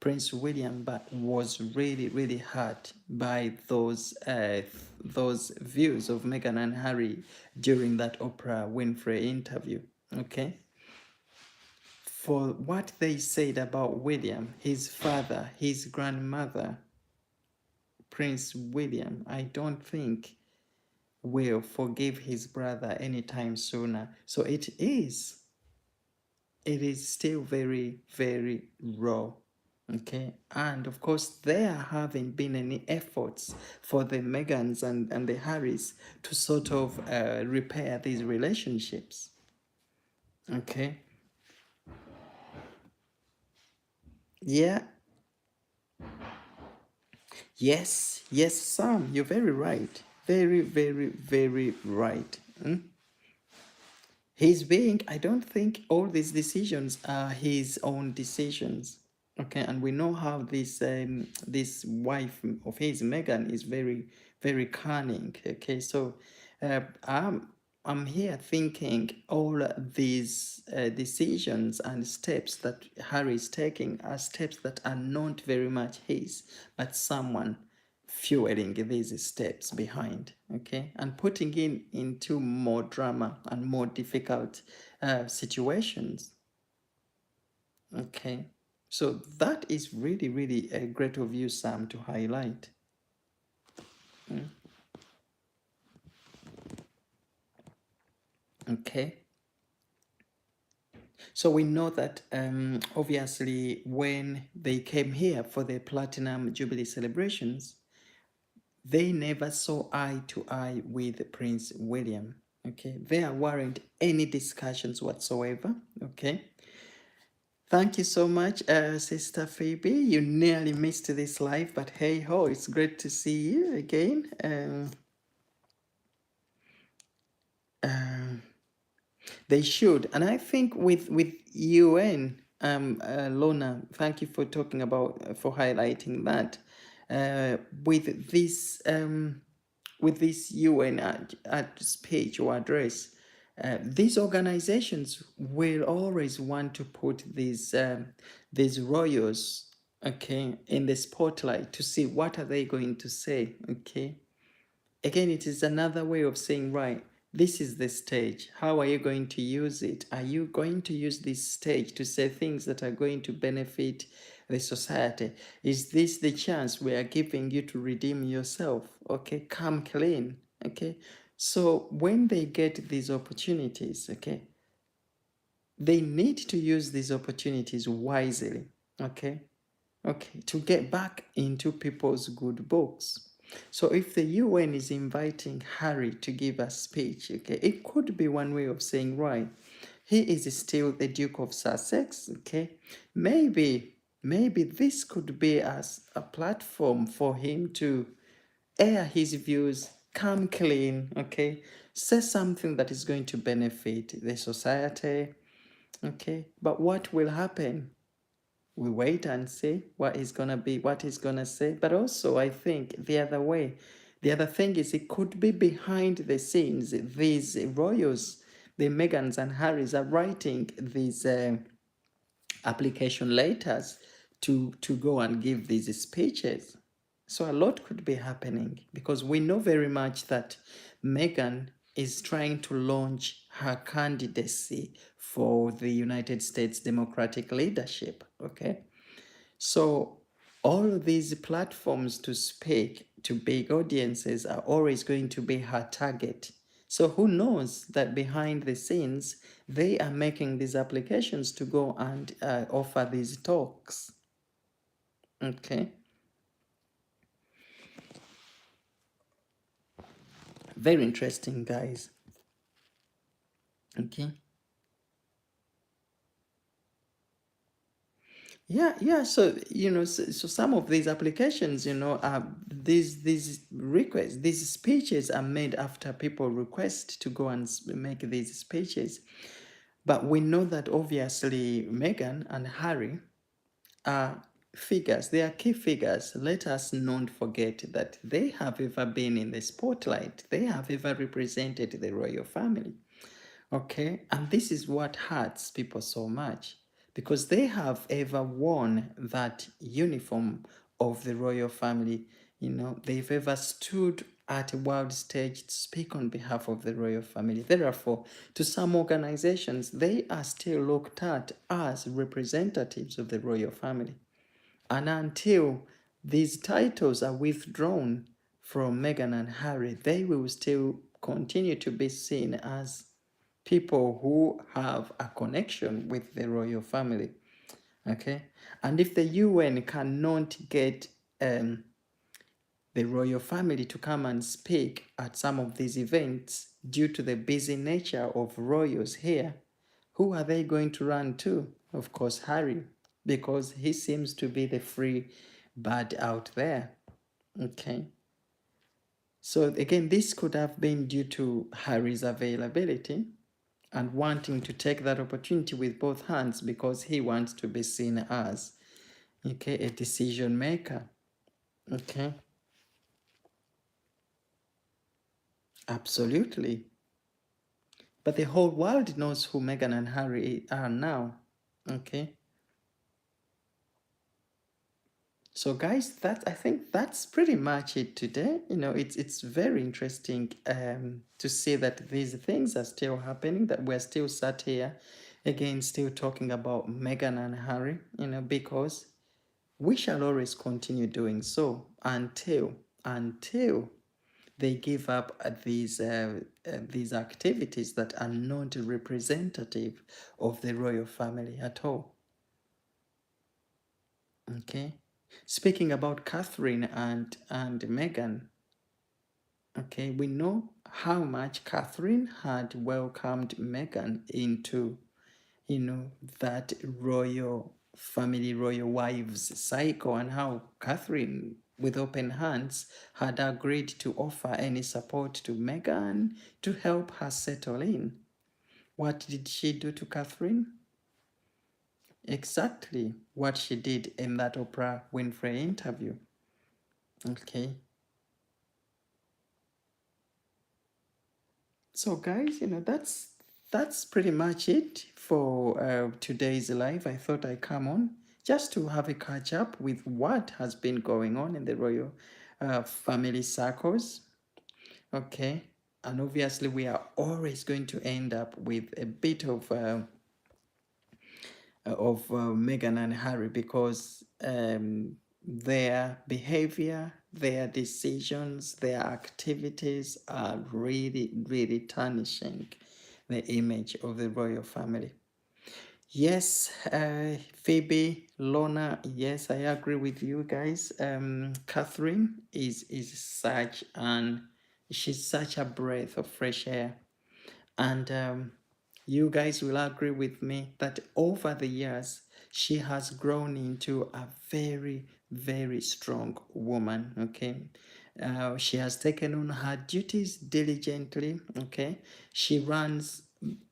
Prince William was really, really hurt by those views of Meghan and Harry during that Oprah Winfrey interview. Okay, for what they said about William, his father, his grandmother, Prince William, I don't think will forgive his brother anytime sooner. So it is still very, very raw. Okay, and of course, there haven't been any efforts for the Megans and the Harrys to sort of repair these relationships. Okay, yeah, yes, Sam, you're very right. Very, very, very right. I don't think all these decisions are his own decisions. Okay, and we know how this wife of his, Megan, is very, very cunning. Okay, so I'm here thinking all these decisions and steps that Harry is taking are steps that are not very much his, but someone fueling these steps behind, okay, and putting in into more drama and more difficult situations. Okay, so that is really, really a great of you, Sam, to highlight. Okay, so we know that obviously when they came here for the Platinum Jubilee celebrations, they never saw eye to eye with Prince William. Okay, there weren't any discussions whatsoever. Okay, thank you so much, Sister Phoebe. You nearly missed this live, but hey ho, it's great to see you again. They should, and I think with UN, Lona, thank you for talking about for highlighting that. With this UN speech or address, these organizations will always want to put these royals, okay, in the spotlight to see what are they going to say, okay. Again, it is another way of saying, right, this is the stage. How are you going to use it? Are you going to use this stage to say things that are going to benefit the society? Is this the chance we are giving you to redeem yourself? Okay, come clean. Okay, so when they get these opportunities, okay, they need to use these opportunities wisely. Okay, okay, to get back into people's good books. So if the UN is inviting Harry to give a speech, okay, it could be one way of saying, right, he is still the Duke of Sussex, okay. Maybe this could be as a platform for him to air his views, come clean, okay, say something that is going to benefit the society, okay. But what will happen? We wait and see what is gonna be, what he's gonna say. But also, I think the other thing is it could be behind the scenes. These royals, the Megans and Harrys, are writing these application letters to go and give these speeches. So a lot could be happening because we know very much that Meghan is trying to launch her candidacy for the United States Democratic leadership. Okay. So all of these platforms to speak to big audiences are always going to be her target. So who knows that behind the scenes, they are making these applications to go and offer these talks. Okay. Very interesting, guys. Okay. Yeah, yeah. So so some of these applications, these requests, these speeches are made after people request to go and make these speeches. But we know that obviously Meghan and Harry are figures. They are key figures. Let us not forget that they have ever been in the spotlight. They have ever represented the royal family. Okay, and this is what hurts people so much because they have ever worn that uniform of the royal family. They've ever stood at a world stage to speak on behalf of the royal family. Therefore, to some organizations, they are still looked at as representatives of the royal family. And until these titles are withdrawn from Meghan and Harry, they will still continue to be seen as people who have a connection with the royal family. Okay, and if the UN cannot get the royal family to come and speak at some of these events due to the busy nature of royals here, who are they going to run to? Of course, Harry, because he seems to be the free bird out there. Okay. So again, this could have been due to Harry's availability and wanting to take that opportunity with both hands because he wants to be seen as, okay, a decision maker. Okay. Absolutely. But the whole world knows who Meghan and Harry are now. Okay. So guys, I think that's pretty much it today. It's very interesting to see that these things are still happening, that we're still sat here again, still talking about Meghan and Harry, because we shall always continue doing so until they give up these activities that are not representative of the royal family at all. Okay. Speaking about Catherine and Meghan, okay, we know how much Catherine had welcomed Meghan into, that royal family, royal wives cycle, and how Catherine, with open hands, had agreed to offer any support to Meghan to help her settle in. What did she do to Catherine? Exactly what she did in that Oprah Winfrey interview. Okay. So guys, that's pretty much it for today's live. I thought I come on just to have a catch up with what has been going on in the royal family circles. Okay, and obviously we are always going to end up with a bit of Meghan and Harry because their behavior, their decisions, their activities are really, really tarnishing the image of the royal family. Yes, Phoebe, Lorna, yes, I agree with you guys. Catherine is she's such a breath of fresh air. And you guys will agree with me that over the years, she has grown into a very, very strong woman. Okay. She has taken on her duties diligently. Okay. She runs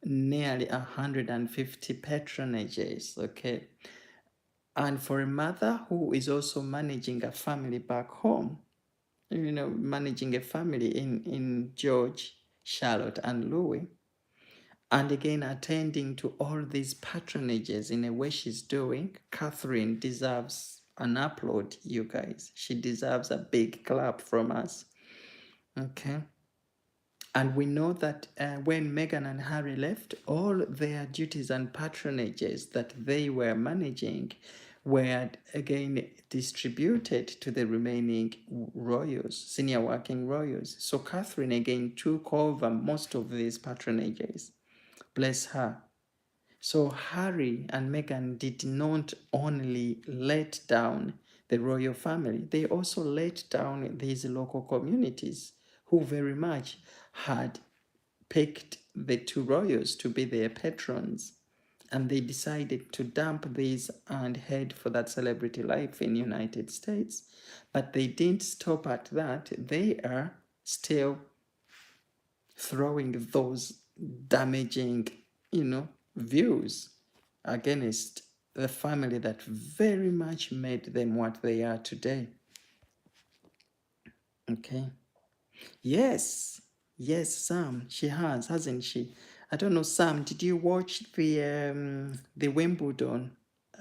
nearly 150 patronages. Okay. And for a mother who is also managing a family back home, managing a family in George, Charlotte, and Louis, and again attending to all these patronages in a way she's doing, Catherine deserves an upload, you guys. She deserves a big clap from us. Okay. And we know that when Meghan and Harry left, all their duties and patronages that they were managing were again distributed to the remaining royals, senior working royals. So Catherine again took over most of these patronages. Bless her. So Harry and Meghan did not only let down the royal family, they also let down these local communities who very much had picked the two royals to be their patrons. and they decided to dump these and head for that celebrity life in United States. But they didn't stop at that. They are still throwing those damaging, views against the family that very much made them what they are today. Okay. Yes. Yes, Sam. She has, hasn't she? I don't know, Sam. Did you watch the Wimbledon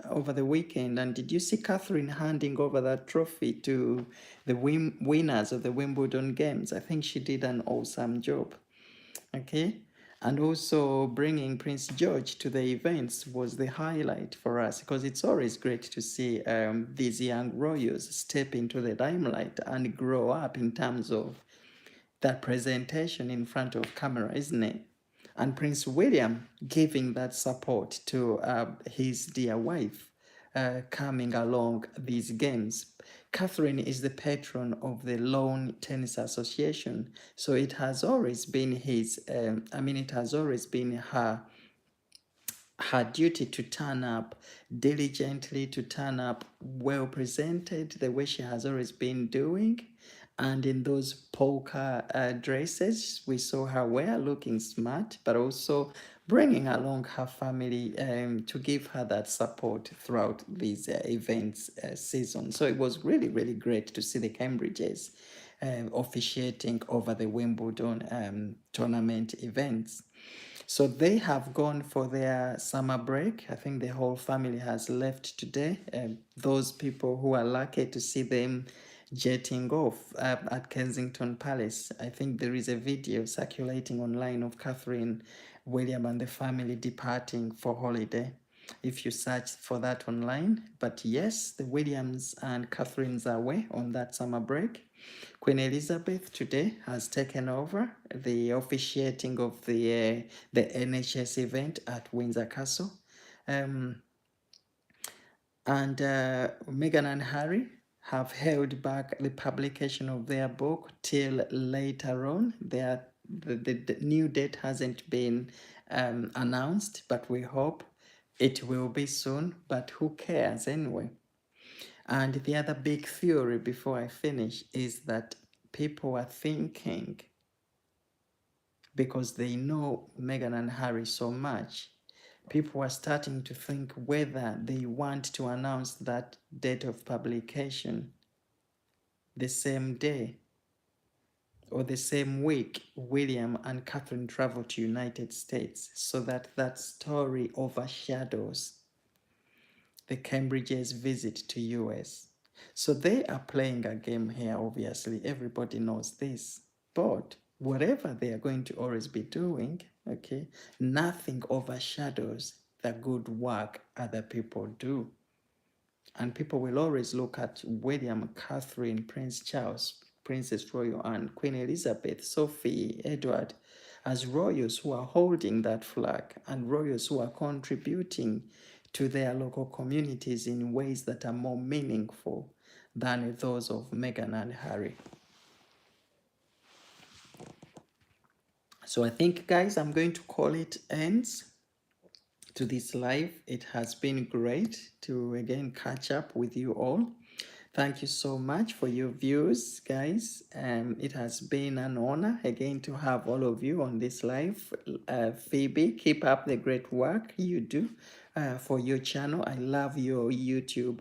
over the weekend? And did you see Catherine handing over that trophy to the winners of the Wimbledon games? I think she did an awesome job. Okay. And also bringing Prince George to the events was the highlight for us, because it's always great to see these young royals step into the limelight and grow up in terms of that presentation in front of camera, isn't it? And Prince William giving that support to his dear wife coming along these games. Catherine is the patron of the Lawn Tennis Association, so it has always been it has always been her duty to turn up diligently, to turn up well presented, the way she has always been doing. And in those polka dresses, we saw her wear, looking smart, but also bringing along her family to give her that support throughout these events season. So it was really, really great to see the Cambridges officiating over the Wimbledon tournament events. So they have gone for their summer break. I think the whole family has left today. Those people who are lucky to see them jetting off at Kensington Palace. I think there is a video circulating online of Catherine, William, and the family departing for holiday, if you search for that online. But yes, the Williams and Catherines are away on that summer break. Queen Elizabeth today has taken over the officiating of the NHS event at Windsor Castle. And Meghan and Harry have held back the publication of their book till later on. The new date hasn't been announced, but we hope it will be soon. But who cares anyway? And the other big theory before I finish is that people are thinking, because they know Meghan and Harry so much, people are starting to think whether they want to announce that date of publication the same day or the same week William and Catherine travel to United States, so that that story overshadows the Cambridge's visit to US. So they are playing a game here, obviously. Everybody knows this. But whatever they are going to always be doing, okay, nothing overshadows the good work other people do. And people will always look at William, Catherine, Prince Charles, Princess Royal, and Queen Elizabeth, Sophie, Edward, as royals who are holding that flag and royals who are contributing to their local communities in ways that are more meaningful than those of Meghan and Harry. So I think, guys, I'm going to call it ends to this live. It has been great to again catch up with you all. Thank you so much for your views, guys. It has been an honor again to have all of you on this live. Phoebe, keep up the great work you do for your channel. I love your YouTube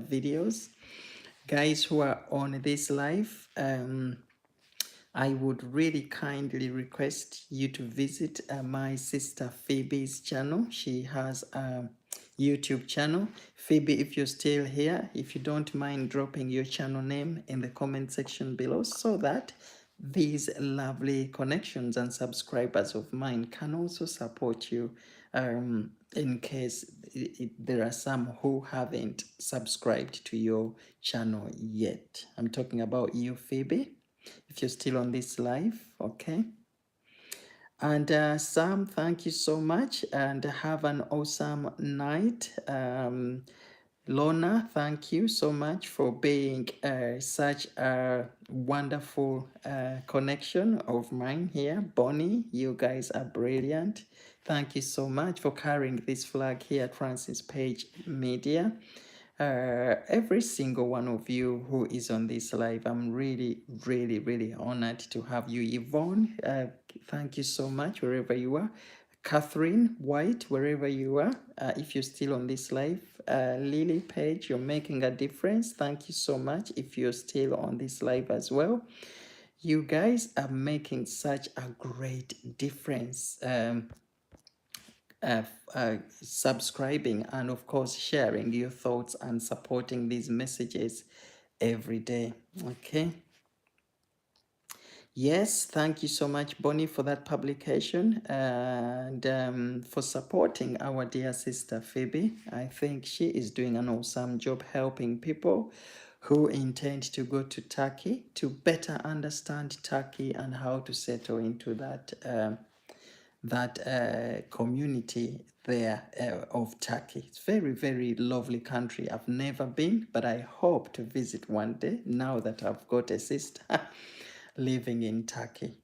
videos. Guys who are on this live, I would really kindly request you to visit my sister Phoebe's channel. She has a YouTube channel. Phoebe, if you're still here, if you don't mind dropping your channel name in the comment section below, so that these lovely connections and subscribers of mine can also support you in case there are some who haven't subscribed to your channel yet. I'm talking about you, Phoebe, if you're still on this live, okay? And Sam, thank you so much and have an awesome night. Lorna, thank you so much for being such a wonderful connection of mine here. Bonnie, you guys are brilliant. Thank you so much for carrying this flag here at Francis Page Media. Every single one of you who is on this live, I'm really, really, really honored to have you. Yvonne, thank you so much wherever you are. Catherine White, wherever you are, if you're still on this live. Lily Page, you're making a difference. Thank you so much if you're still on this live as well. You guys are making such a great difference. Subscribing and of course sharing your thoughts and supporting these messages every day. Okay, yes, thank you so much, Bonnie, for that publication and for supporting our dear sister Phoebe. I think she is doing an awesome job helping people who intend to go to Turkey to better understand Turkey and how to settle into that community there of Turkey. It's very, very lovely country. I've never been, but I hope to visit one day now that I've got a sister living in Turkey.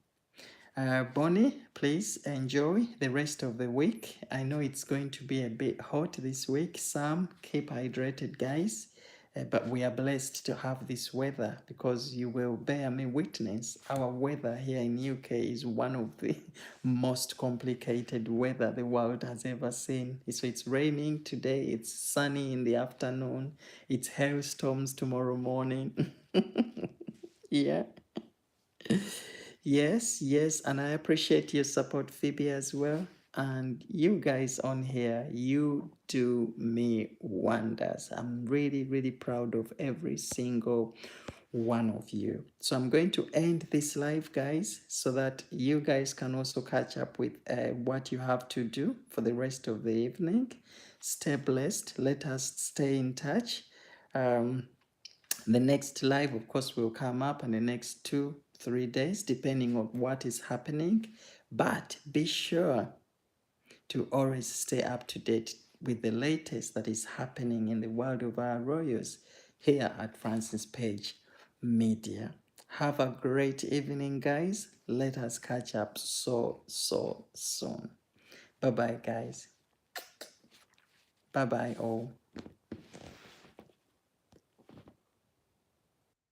Bonnie, please enjoy the rest of the week. I know it's going to be a bit hot this week. Some keep hydrated, guys. But we are blessed to have this weather because you will bear me witness. Our weather here in UK is one of the most complicated weather the world has ever seen. So it's raining today, it's sunny in the afternoon, it's hailstorms tomorrow morning. Yeah. Yes, yes, and I appreciate your support, Phoebe, as well. And you guys on here, you do me wonders. I'm really, really proud of every single one of you. So I'm going to end this live, guys, so that you guys can also catch up with what you have to do for the rest of the evening. Stay blessed. Let us stay in touch. Um, the next live, of course, will come up in the next 2-3 days, depending on what is happening. But be sure to always stay up to date with the latest that is happening in the world of our royals here at Francis Page Media. Have a great evening, guys. Let us catch up so soon. Bye bye, guys. Bye bye, all.